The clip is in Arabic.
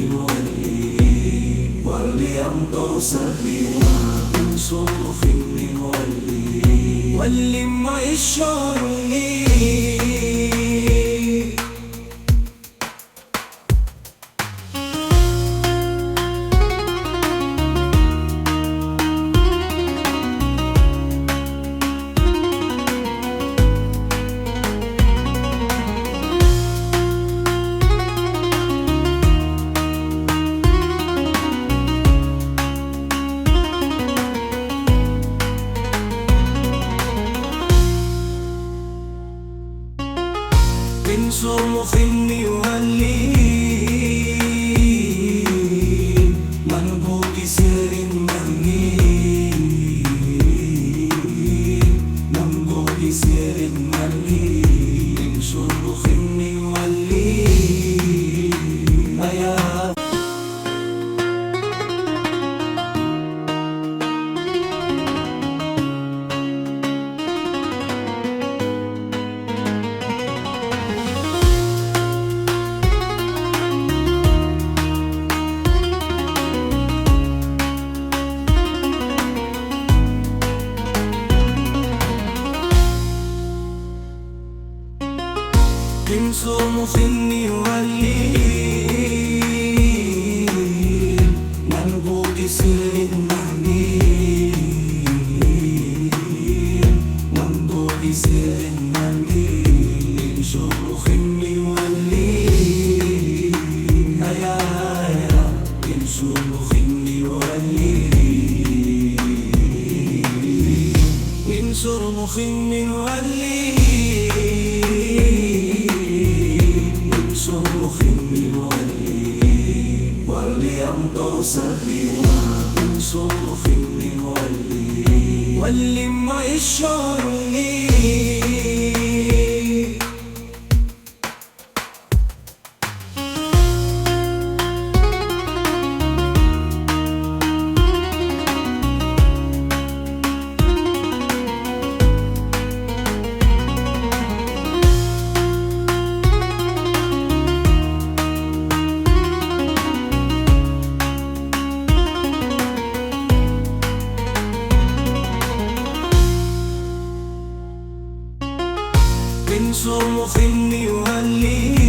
ولي وليمضوا سبيلا انصر فيني ولي ولما يشعرني انصر فيني ولي منبوك سر مني منبوك سر مني انصر فيني ولي يا انصر فيني ولي منبوك سر مني منبوك سر مني انصر فيني ولي يا انصر فيني ولي انصر فيني ولي وليمضوا سبيلا انصر فيني ولي ولما يشعرني انصر فيني ولي